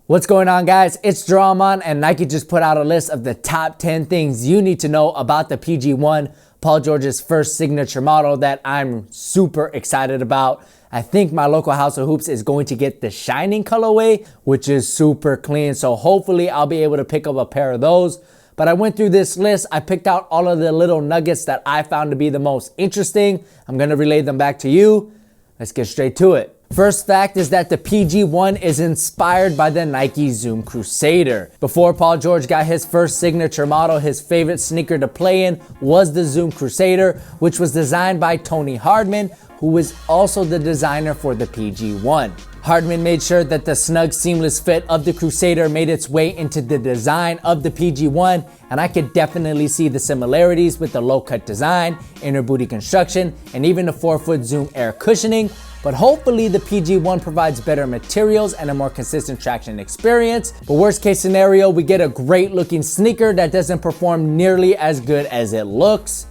What's going on, guys? It's Drawman, and Nike just put out a list of the top 10 things you need to know about the PG1, Paul George's first signature model that I'm super excited about. I think my local House of Hoops is going to get the Shining colorway, which is super clean. So hopefully I'll be able to pick up a pair of those. But I went through this list. I picked out all of the little nuggets that I found to be the most interesting. I'm going to relay them back to you. Let's get straight to it. First fact is that the PG1 is inspired by the Nike Zoom Crusader. Before Paul George got his first signature model, his favorite sneaker to play in was the Zoom Crusader, which was designed by Tony Hardman, who was also the designer for the PG1. Hardman made sure that the snug, seamless fit of the Crusader made its way into the design of the PG1, and I could definitely see the similarities with the low-cut design, inner booty construction, and even the forefoot Zoom air cushioning. But hopefully the PG1 provides better materials and a more consistent traction experience. But worst case scenario, we get a great looking sneaker that doesn't perform nearly as good as it looks.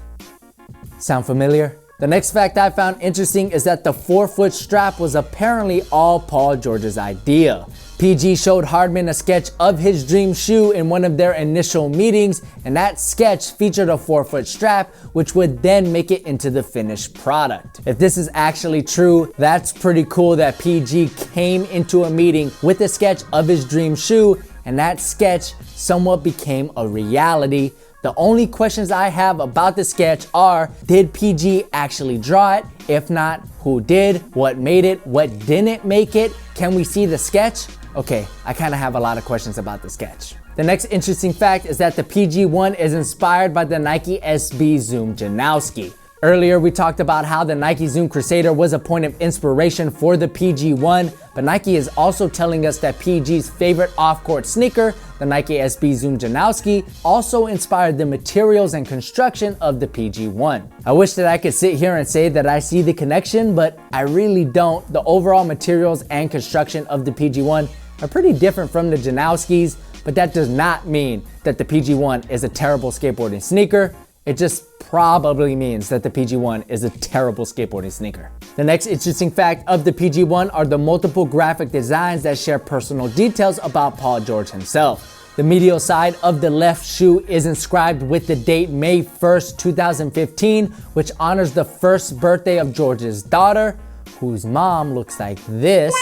Sound familiar? The next fact I found interesting is that the forefoot strap was apparently all Paul George's idea. PG showed Hardman a sketch of his dream shoe in one of their initial meetings, and that sketch featured a forefoot strap, which would then make it into the finished product. If this is actually true, that's pretty cool that PG came into a meeting with a sketch of his dream shoe, and that sketch somewhat became a reality. The only questions I have about the sketch are, did PG actually draw it? If not, who did? What made it? What didn't make it? Can we see the sketch? Okay, I kind of have a lot of questions about the sketch. The next interesting fact is that the PG1 is inspired by the Nike SB Zoom Janowski. Earlier, we talked about how the Nike Zoom Crusader was a point of inspiration for the PG1, but Nike is also telling us that PG's favorite off-court sneaker, the Nike SB Zoom Janowski, also inspired the materials and construction of the PG1. I wish that I could sit here and say that I see the connection, but I really don't. The overall materials and construction of the PG1 are pretty different from the Janowskis, but that does not mean that the PG1 is a terrible skateboarding sneaker. It just probably means that the PG1 is a terrible skateboarding sneaker. The next interesting fact of the PG1 are the multiple graphic designs that share personal details about Paul George himself. The medial side of the left shoe is inscribed with the date May 1st, 2015, which honors the first birthday of George's daughter, whose mom looks like this.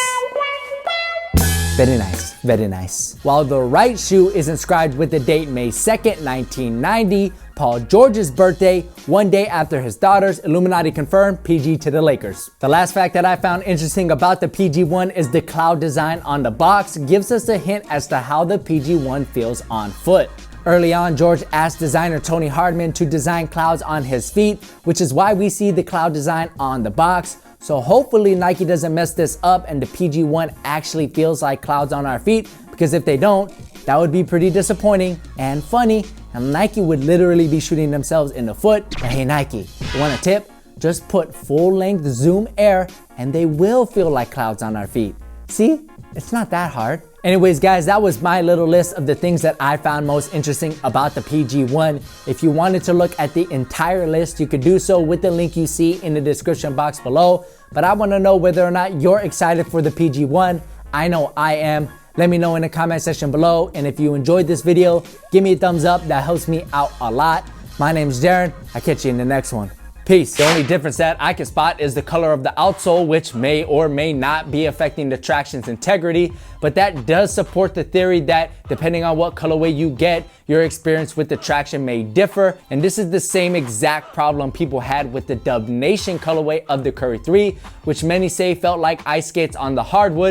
Very nice, very nice. While the right shoe is inscribed with the date May 2nd, 1990, Paul George's birthday, one day after his daughter's. Illuminati confirmed, PG to the Lakers. The last fact that I found interesting about the PG1 is the cloud design on the box gives us a hint as to how the PG1 feels on foot. Early on, George asked designer Tony Hardman to design clouds on his feet, which is why we see the cloud design on the box. So hopefully Nike doesn't mess this up and the PG1 actually feels like clouds on our feet, because if they don't, that would be pretty disappointing and funny, and Nike would literally be shooting themselves in the foot. But hey Nike, you want a tip? Just put full-length Zoom Air and they will feel like clouds on our feet. See? It's not that hard. Anyways, guys, that was my little list of the things that I found most interesting about the PG1. If you wanted to look at the entire list, you could do so with the link you see in the description box below. But I want to know whether or not you're excited for the PG1. I know I am. Let me know in the comment section below. And if you enjoyed this video, give me a thumbs up. That helps me out a lot. My name is Darren. I'll catch you in the next one. Peace. The only difference that I can spot is the color of the outsole, which may or may not be affecting the traction's integrity, but that does support the theory that depending on what colorway you get, your experience with the traction may differ. And this is the same exact problem people had with the Dub Nation colorway of the Curry 3, which many say felt like ice skates on the hardwood.